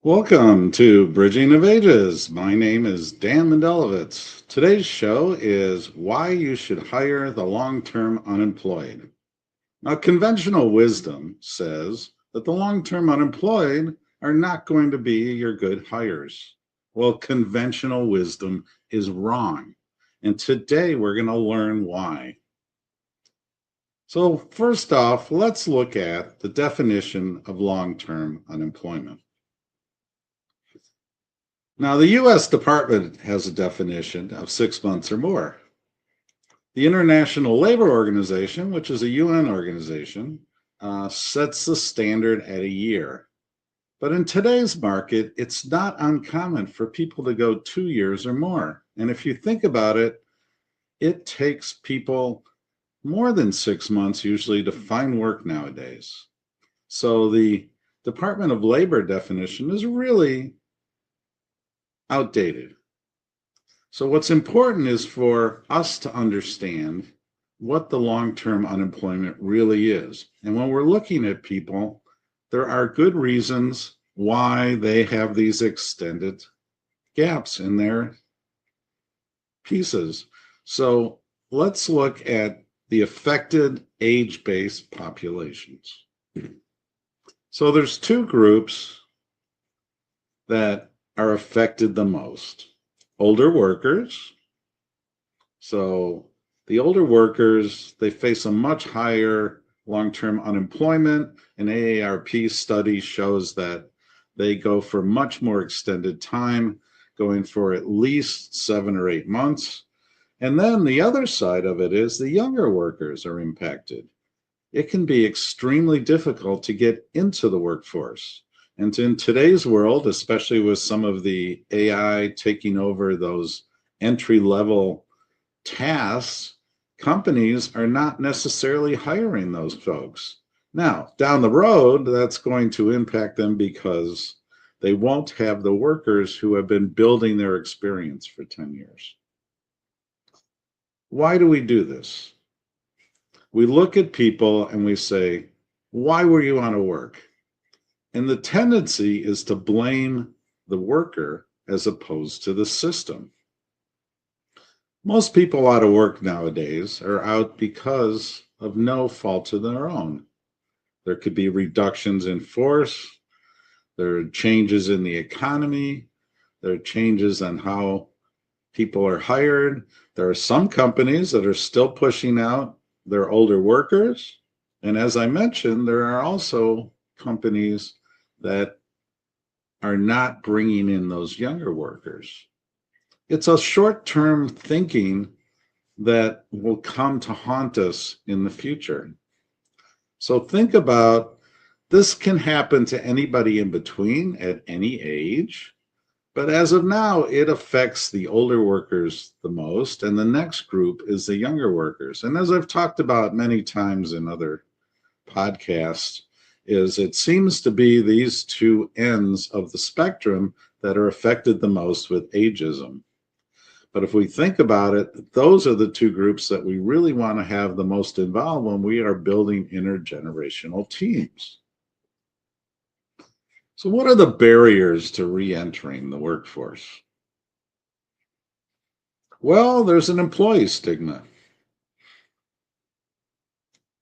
Welcome to Bridging of Ages. My name is Dan Mendelevitz. Today's show is why you should hire the long-term unemployed. Now, conventional wisdom says that the long-term unemployed are not going to be your good hires. Well, conventional wisdom is wrong. And today we're going to learn why. So, first off, let's look at the definition of long-term unemployment. Now, the U.S. Department has a definition of 6 months or more. The International Labor Organization, which is a UN organization, sets the standard at a year. But in today's market, it's not uncommon for people to go 2 years or more. And if you think about it, it takes people more than 6 months usually to find work nowadays. So the Department of Labor definition is really outdated. So what's important is for us to understand what the long-term unemployment really is. And when we're looking at people, there are good reasons why they have these extended gaps in their pieces. So let's look at the affected age-based populations. So there's two groups that are affected the most. Older workers. So the older workers, they face a much higher long-term unemployment. An AARP study shows that they go for much more extended time, going for at least 7 or 8 months. And then the other side of it is the younger workers are impacted. It can be extremely difficult to get into the workforce. And in today's world, especially with some of the AI taking over those entry-level tasks, companies are not necessarily hiring those folks. Now, down the road, that's going to impact them because they won't have the workers who have been building their experience for 10 years. Why do we do this? We look at people and we say, why were you out of work? And the tendency is to blame the worker as opposed to the system. Most people out of work nowadays are out because of no fault of their own. There could be reductions in force, there are changes in the economy, there are changes on how people are hired. There are some companies that are still pushing out their older workers. And as I mentioned, there are also companies that are not bringing in those younger workers. It's a short-term thinking that will come to haunt us in the future. So think about, this can happen to anybody in between at any age, but as of now, it affects the older workers the most, and the next group is the younger workers. And as I've talked about many times in other podcasts, is it seems to be these two ends of the spectrum that are affected the most with ageism. But if we think about it, those are the two groups that we really want to have the most involved when we are building intergenerational teams. So what are the barriers to re-entering the workforce? Well, there's an employee stigma.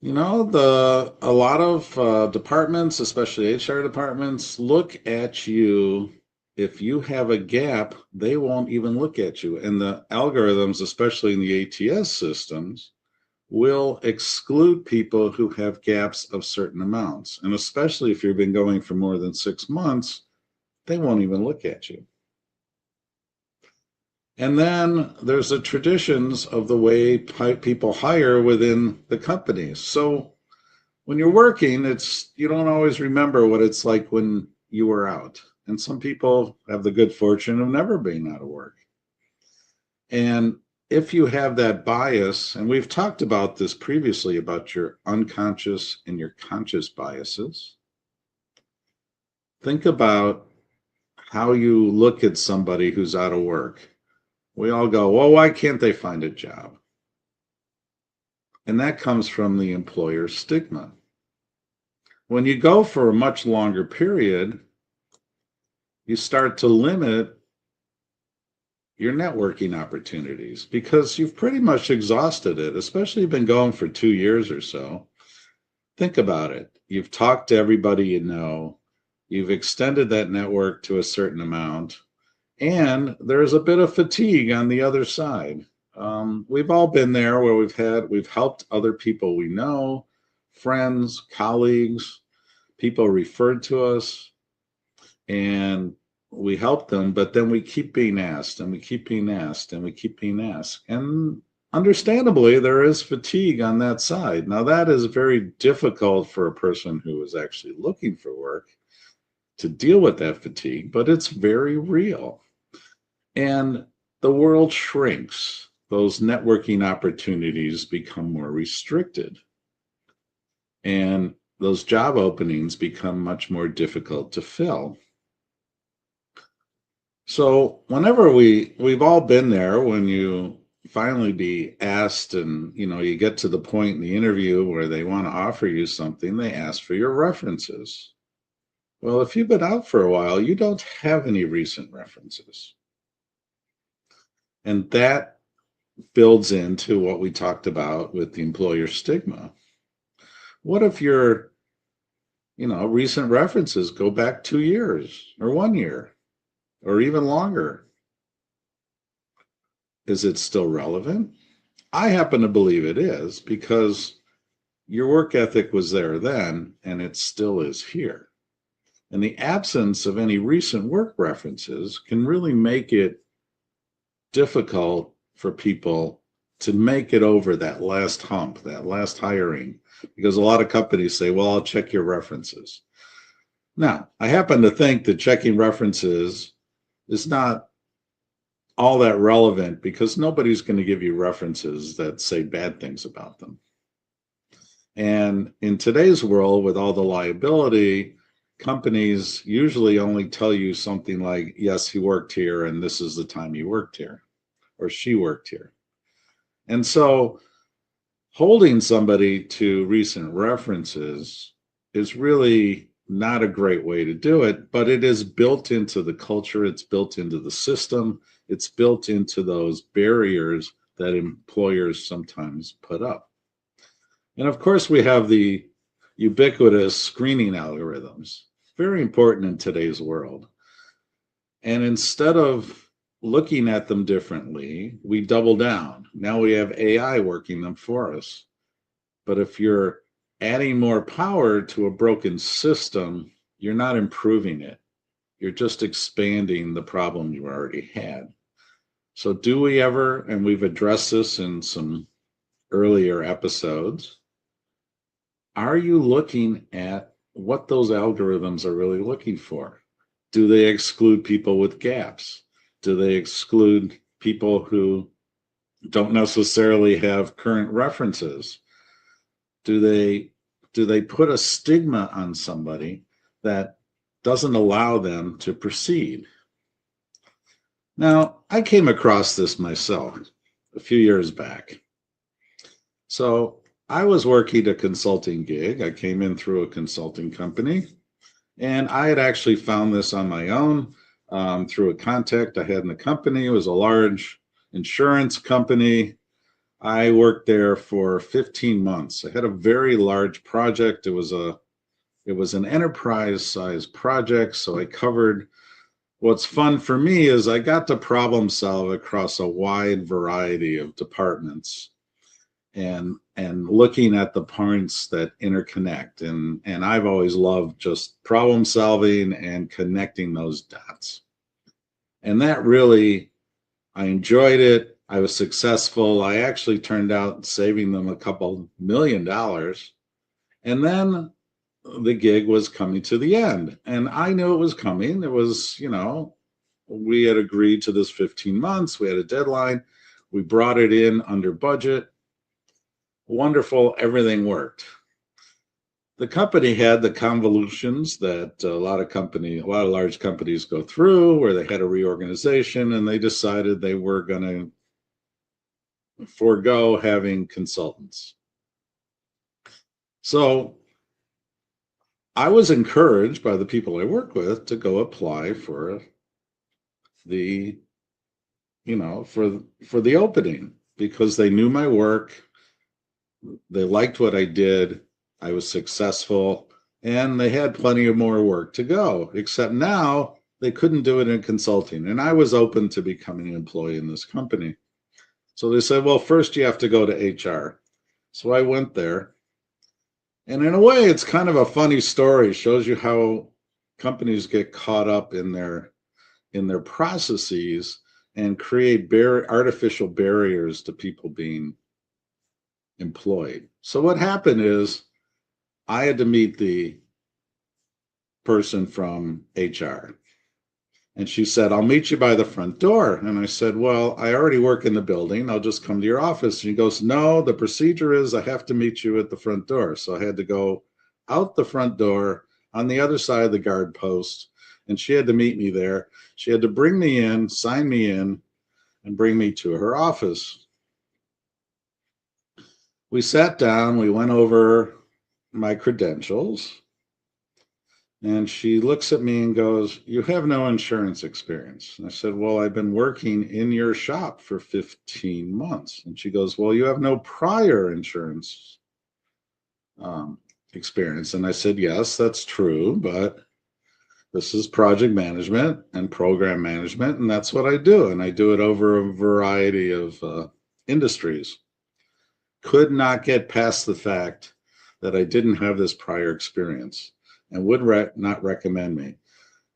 You know, a lot of departments, especially HR departments, look at you. If you have a gap, they won't even look at you. And the algorithms, especially in the ATS systems, will exclude people who have gaps of certain amounts. And especially if you've been going for more than 6 months, they won't even look at you. And then there's the traditions of the way people hire within the companies. So when you're working, you don't always remember what it's like when you were out. And some people have the good fortune of never being out of work. And if you have that bias, and we've talked about this previously about your unconscious and your conscious biases, think about how you look at somebody who's out of work. We all go, well, why can't they find a job? And that comes from the employer stigma. When you go for a much longer period, you start to limit your networking opportunities because you've pretty much exhausted it, especially if you've been going for 2 years or so. Think about it. You've talked to everybody you know, you've extended that network to a certain amount, and there's a bit of fatigue on the other side. We've all been there where we've helped other people we know, friends, colleagues, people referred to us, and we help them, but then we keep being asked and we keep being asked and we keep being asked. And understandably, there is fatigue on that side. Now, that is very difficult for a person who is actually looking for work to deal with that fatigue, but it's very real. And the world shrinks. Those networking opportunities become more restricted. And those job openings become much more difficult to fill. So whenever we've all been there when you finally be asked and you get to the point in the interview where they want to offer you something, they ask for your references. Well, if you've been out for a while, you don't have any recent references. And that builds into what we talked about with the employer stigma. What if your recent references go back 2 years or 1 year or even longer? Is it still relevant? I happen to believe it is because your work ethic was there then and it still is here. And the absence of any recent work references can really make it difficult for people to make it over that last hump, that last hiring, because a lot of companies say, well, I'll check your references. Now, I happen to think that checking references is not all that relevant because nobody's going to give you references that say bad things about them. And in today's world, with all the liability, companies usually only tell you something like, yes, he worked here, and this is the time he worked here, or she worked here. And so holding somebody to recent references is really not a great way to do it, but it is built into the culture, it's built into the system, it's built into those barriers that employers sometimes put up. And of course, we have the ubiquitous screening algorithms, very important in today's world. And instead of looking at them differently, we double down. Now we have AI working them for us. But if you're adding more power to a broken system, you're not improving it. You're just expanding the problem you already had. So do we ever, and we've addressed this in some earlier episodes, are you looking at what those algorithms are really looking for? Do they exclude people with gaps? Do they exclude people who don't necessarily have current references? Do they put a stigma on somebody that doesn't allow them to proceed? Now, I came across this myself a few years back. So I was working a consulting gig. I came in through a consulting company, and I had actually found this on my own through a contact I had in the company. It was a large insurance company. I worked there for 15 months. I had a very large project. It was an enterprise size project. So I covered, what's fun for me is I got to problem solve across a wide variety of departments and looking at the points that interconnect. And I've always loved just problem solving and connecting those dots. And that really, I enjoyed it. I was successful. I actually turned out saving them a couple $1 million. And then the gig was coming to the end. And I knew it was coming. It was, we had agreed to this 15 months. We had a deadline. We brought it in under budget. Wonderful. Everything worked. The company had the convolutions that a lot of large companies go through, where they had a reorganization and they decided they were going to forego having consultants. So I was encouraged by the people I work with to go apply for the, for the opening because they knew my work, they liked what I did, I was successful, and they had plenty of more work to go. Except now they couldn't do it in consulting, and I was open to becoming an employee in this company. So they said, well, first you have to go to HR. So I went there. And in a way, it's kind of a funny story. It shows you how companies get caught up in their processes and create artificial barriers to people being employed. So what happened is I had to meet the person from HR. And she said, I'll meet you by the front door. And I said, well, I already work in the building. I'll just come to your office. And she goes, no, the procedure is I have to meet you at the front door. So I had to go out the front door on the other side of the guard post. And she had to meet me there. She had to bring me in, sign me in, and bring me to her office. We sat down, we went over my credentials. And she looks at me and goes, you have no insurance experience. And I said, well, I've been working in your shop for 15 months. And she goes, well, you have no prior insurance experience. And I said, yes, that's true, but this is project management and program management, and that's what I do. And I do it over a variety of industries. Could not get past the fact that I didn't have this prior experience and would not recommend me.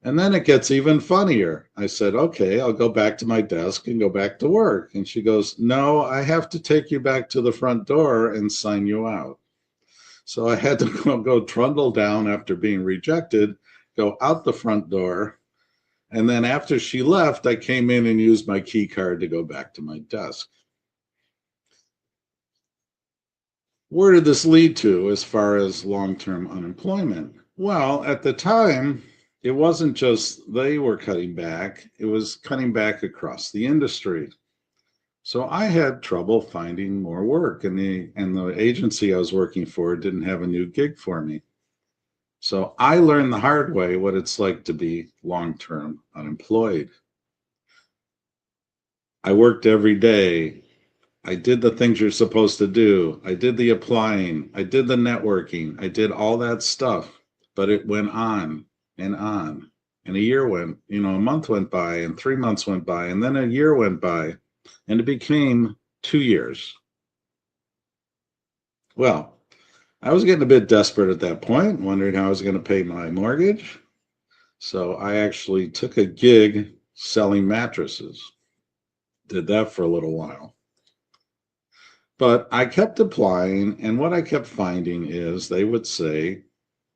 And then it gets even funnier. I said, okay, I'll go back to my desk and go back to work. And she goes, no, I have to take you back to the front door and sign you out. So I had to go trundle down after being rejected, go out the front door. And then after she left, I came in and used my key card to go back to my desk. Where did this lead to as far as long-term unemployment? Well, at the time, it wasn't just they were cutting back, it was cutting back across the industry. So I had trouble finding more work, and the agency I was working for didn't have a new gig for me. So I learned the hard way what it's like to be long-term unemployed. I worked every day. I did the things you're supposed to do. I did the applying. I did the networking. I did all that stuff. But it went on and on. And a month went by, and 3 months went by, and then a year went by, and it became 2 years. Well, I was getting a bit desperate at that point, wondering how I was going to pay my mortgage. So I actually took a gig selling mattresses. Did that for a little while. But I kept applying, and what I kept finding is they would say,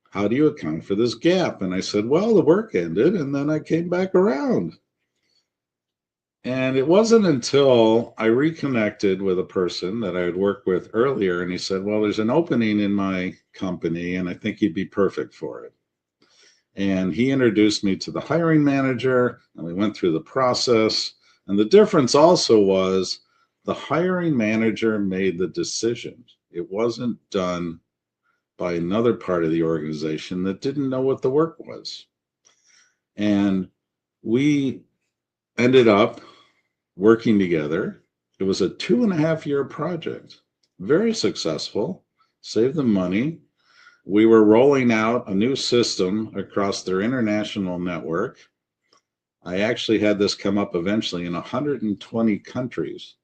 how do you account for this gap? And I said, well, the work ended, and then I came back around. And it wasn't until I reconnected with a person that I had worked with earlier, and he said, well, there's an opening in my company, and I think you'd be perfect for it. And he introduced me to the hiring manager, and we went through the process. And the difference also was the hiring manager made the decision. It wasn't done by another part of the organization that didn't know what the work was. And we ended up working together. It was a 2.5-year project, very successful, saved them money. We were rolling out a new system across their international network. I actually had this come up eventually in 120 countries.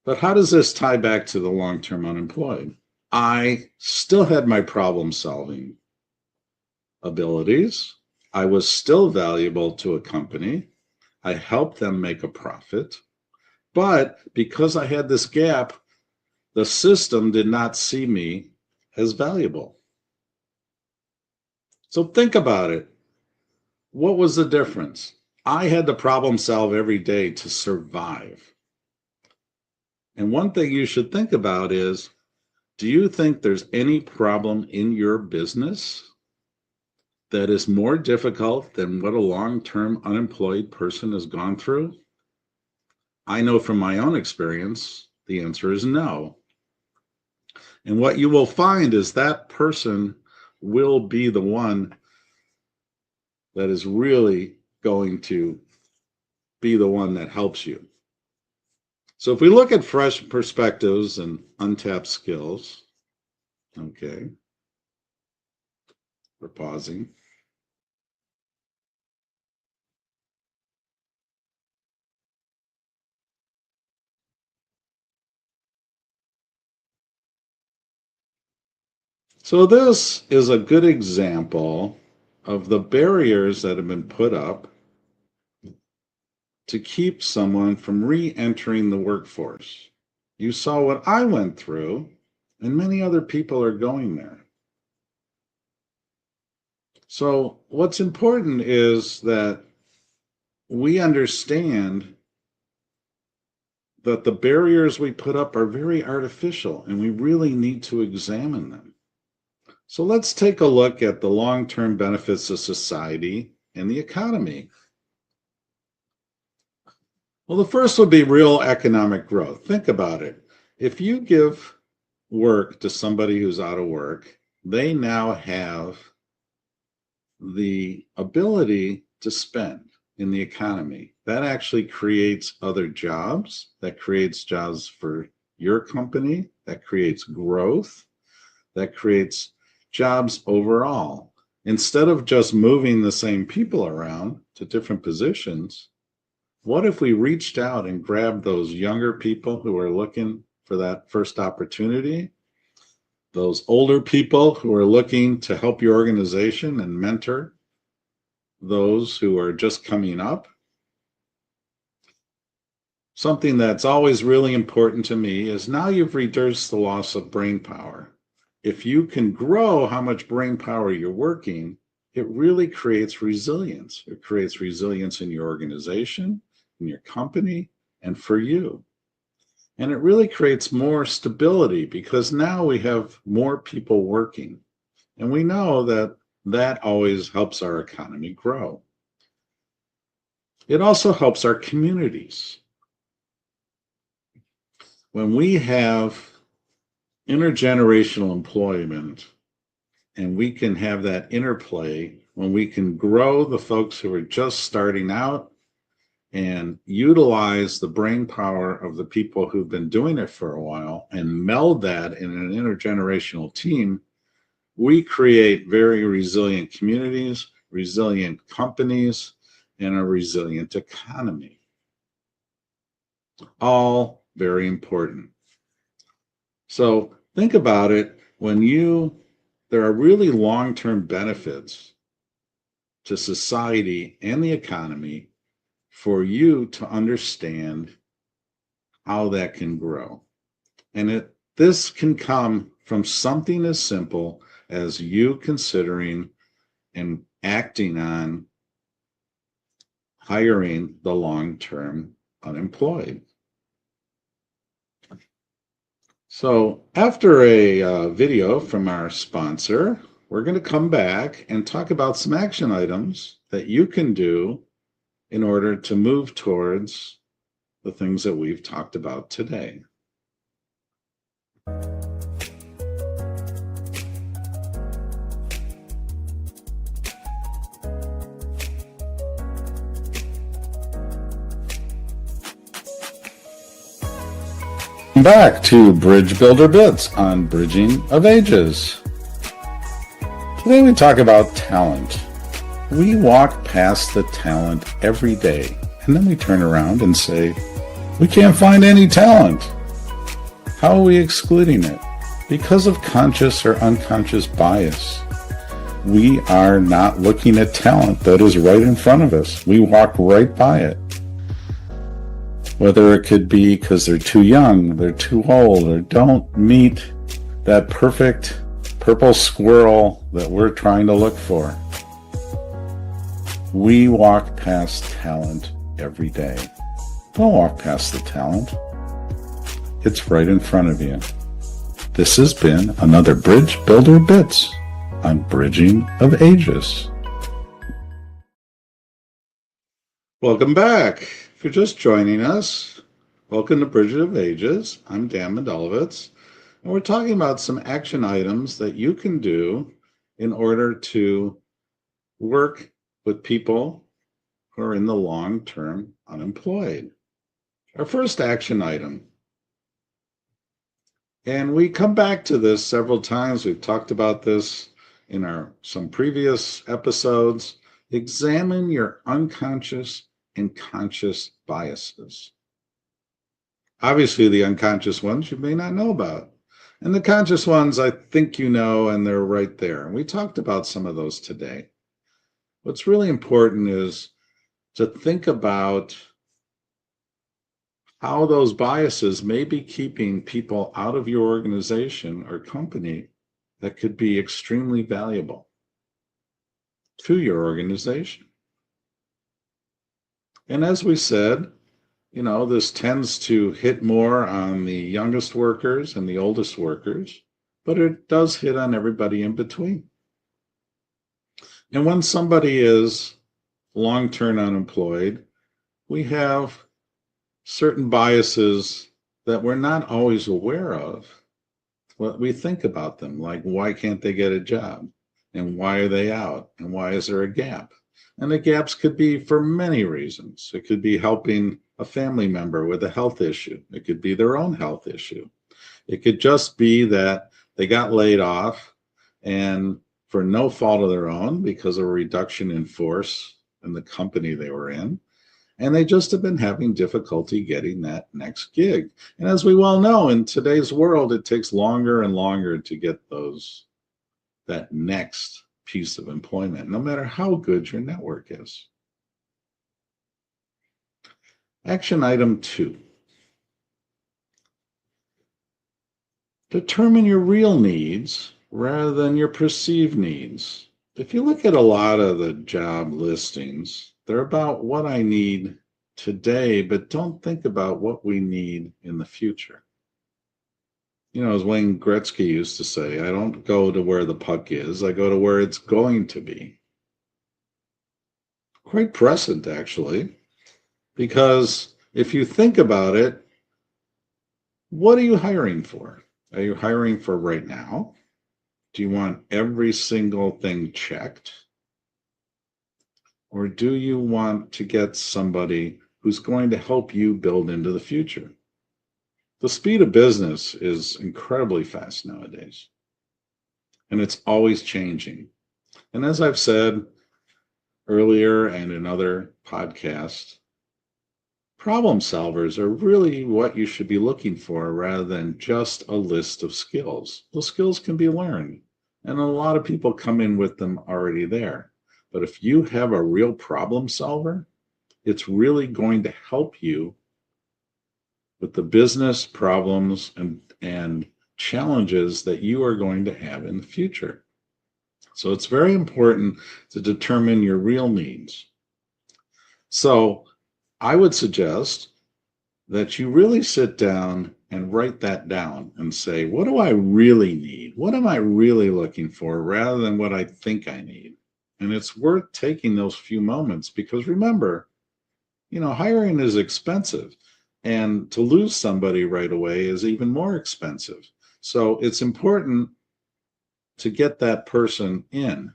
But how does this tie back to the long-term unemployed? I still had my problem-solving abilities. I was still valuable to a company. I helped them make a profit. But because I had this gap, the system did not see me as valuable. So think about it. What was the difference? I had to problem solve every day to survive. And one thing you should think about is, do you think there's any problem in your business that is more difficult than what a long-term unemployed person has gone through? I know from my own experience, the answer is no. And what you will find is that person will be the one that is really going to be the one that helps you. So if we look at fresh perspectives and untapped skills, okay, we're pausing. So this is a good example of the barriers that have been put up to keep someone from re-entering the workforce. You saw what I went through, and many other people are going there. So what's important is that we understand that the barriers we put up are very artificial, and we really need to examine them. So let's take a look at the long-term benefits of society and the economy. Well, the first would be real economic growth. Think about it. If you give work to somebody who's out of work, they now have the ability to spend in the economy. That actually creates other jobs. That creates jobs for your company. That creates growth. That creates jobs overall. Instead of just moving the same people around to different positions, what if we reached out and grabbed those younger people who are looking for that first opportunity, those older people who are looking to help your organization and mentor those who are just coming up? Something that's always really important to me is now you've reduced the loss of brain power. If you can grow how much brain power you're working, it really creates resilience. It creates resilience in your organization, in your company, and for you. And it really creates more stability because now we have more people working. And we know that that always helps our economy grow. It also helps our communities. When we have intergenerational employment and we can have that interplay, when we can grow the folks who are just starting out and utilize the brain power of the people who've been doing it for a while and meld that in an intergenerational team, we create very resilient communities, resilient companies, and a resilient economy. All very important. So think about it, there are really long-term benefits to society and the economy for you to understand how that can grow. And this can come from something as simple as you considering and acting on hiring the long-term unemployed. So after a video from our sponsor, we're going to come back and talk about some action items that you can do in order to move towards the things that we've talked about today. Back to Bridge Builder Bits on Bridging of Ages. Today we talk about talent. We walk past the talent every day, and then we turn around and say, we can't find any talent. How are we excluding it? Because of conscious or unconscious bias. We are not looking at talent that is right in front of us. We walk right by it. Whether it could be because they're too young, they're too old, or don't meet that perfect purple squirrel that we're trying to look for. We walk past talent every day. Don't walk past the talent. It's right in front of you. This has been another Bridge Builder Bits on Bridging of Ages. Welcome back. If you're just joining us, welcome to Bridge of Ages. I'm Dan Mendelevitz, and we're talking about some action items that you can do in order to work with people who are in the long term unemployed. Our first action item, and we come back to this several times. We've talked about this in some previous episodes. Examine your unconscious and conscious biases. Obviously, the unconscious ones you may not know about. And the conscious ones, I think you know, and they're right there. And we talked about some of those today. What's really important is to think about how those biases may be keeping people out of your organization or company that could be extremely valuable to your organization. And as we said, this tends to hit more on the youngest workers and the oldest workers, but it does hit on everybody in between. And when somebody is long-term unemployed, we have certain biases that we're not always aware of. What we think about them, like why can't they get a job? And why are they out? And why is there a gap? And the gaps could be for many reasons. It could be helping a family member with a health issue. It could be their own health issue. It could just be that they got laid off and for no fault of their own because of a reduction in force in the company they were in. And they just have been having difficulty getting that next gig. And as we well know, in today's world, it takes longer and longer to get that next piece of employment, no matter how good your network is. Action item 2. Determine your real needs rather than your perceived needs. If you look at a lot of the job listings, they're about what I need today, but don't think about what we need in the future. As Wayne Gretzky used to say, I don't go to where the puck is, I go to where it's going to be. Quite prescient, actually, because if you think about it, what are you hiring for? Are you hiring for right now? Do you want every single thing checked? Or do you want to get somebody who's going to help you build into the future? The speed of business is incredibly fast nowadays, and it's always changing. And as I've said earlier and in other podcasts, problem solvers are really what you should be looking for rather than just a list of skills. Those skills can be learned, and a lot of people come in with them already there. But if you have a real problem solver, it's really going to help you with the business problems and challenges that you are going to have in the future. So it's very important to determine your real needs. So I would suggest that you really sit down and write that down and say, what do I really need? What am I really looking for rather than what I think I need? And it's worth taking those few moments because remember, hiring is expensive. And to lose somebody right away is even more expensive. So it's important to get that person in.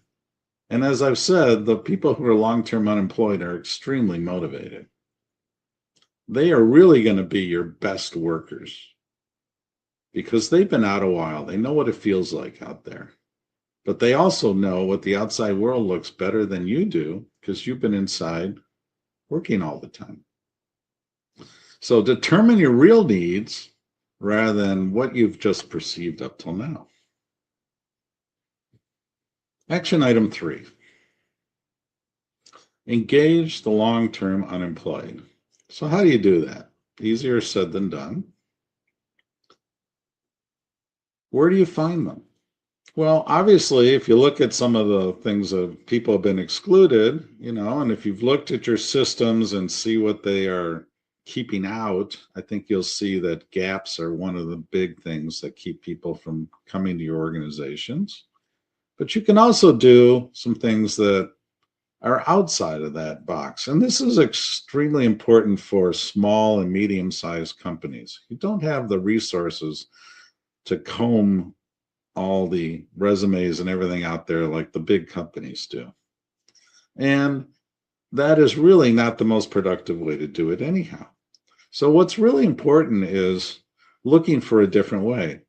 And as I've said, the people who are long-term unemployed are extremely motivated. They are really going to be your best workers because they've been out a while. They know what it feels like out there. But they also know what the outside world looks better than you do because you've been inside working all the time. So determine your real needs rather than what you've just perceived up till now. Action item 3. Engage the long-term unemployed. So how do you do that? Easier said than done. Where do you find them? Well, obviously, if you look at some of the things that people have been excluded, and if you've looked at your systems and see what they are keeping out, I think you'll see that gaps are one of the big things that keep people from coming to your organizations. But you can also do some things that are outside of that box. And this is extremely important for small and medium-sized companies. You don't have the resources to comb all the resumes and everything out there like the big companies do. And that is really not the most productive way to do it anyhow. So what's really important is looking for a different way.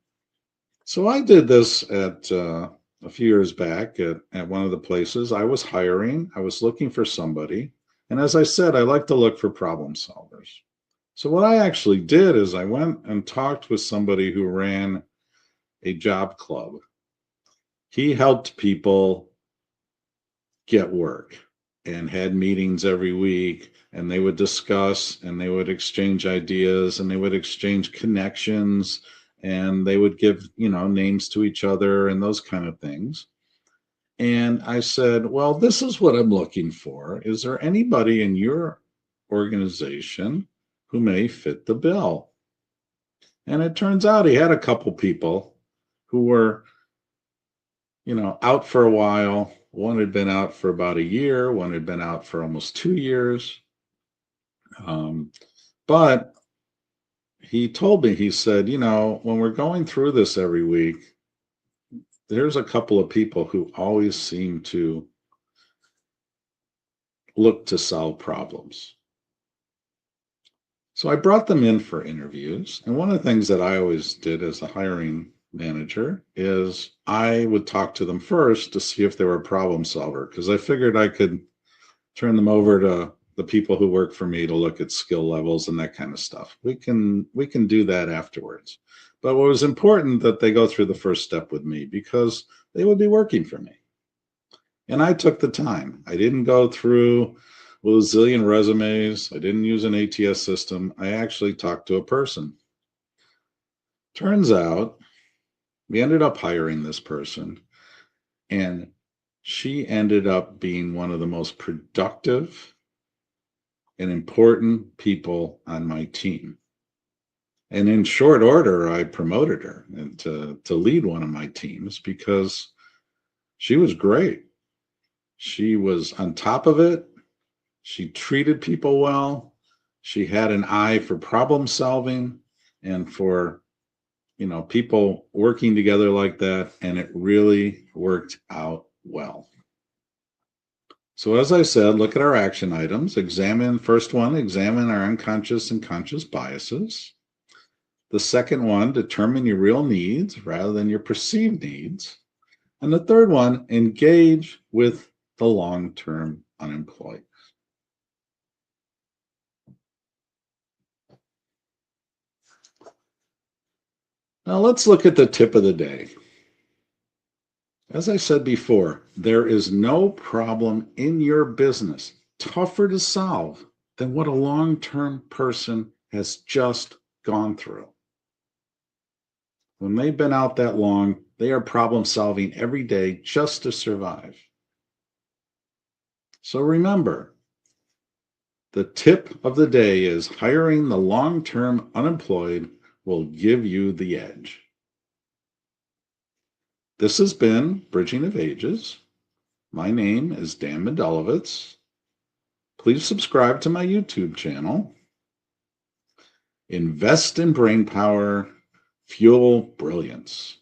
So I did this at a few years back at one of the places. I was hiring, I was looking for somebody. And as I said, I like to look for problem solvers. So what I actually did is I went and talked with somebody who ran a job club. He helped people get work and had meetings every week, and they would discuss and they would exchange ideas and they would exchange connections and they would give, names to each other and those kind of things. And I said, well, this is what I'm looking for. Is there anybody in your organization who may fit the bill? And it turns out he had a couple people who were, out for a while. One had been out for about a year. One had been out for almost 2 years. But he told me, he said, when we're going through this every week, there's a couple of people who always seem to look to solve problems. So I brought them in for interviews. And one of the things that I always did as a hiring manager is I would talk to them first to see if they were a problem solver, because I figured I could turn them over to the people who work for me to look at skill levels and that kind of stuff. We can do that afterwards. But what was important that they go through the first step with me, because they would be working for me. And I took the time. I didn't go through a zillion resumes. I didn't use an ATS system. I actually talked to a person. Turns out we ended up hiring this person, and she ended up being one of the most productive and important people on my team. And in short order, I promoted her and to lead one of my teams because she was great. She was on top of it. She treated people well. She had an eye for problem solving and for, people working together like that. And it really worked out well. So as I said, look at our action items. First one, examine our unconscious and conscious biases. The second one, determine your real needs rather than your perceived needs. And the third one, engage with the long-term unemployed. Now let's look at the tip of the day. As I said before, there is no problem in your business tougher to solve than what a long-term person has just gone through. When they've been out that long, they are problem solving every day just to survive. So remember, the tip of the day is hiring the long-term unemployed will give you the edge. This has been Bridging of Ages. My name is Dan Mendelevitz. Please subscribe to my YouTube channel. Invest in brain power, fuel brilliance.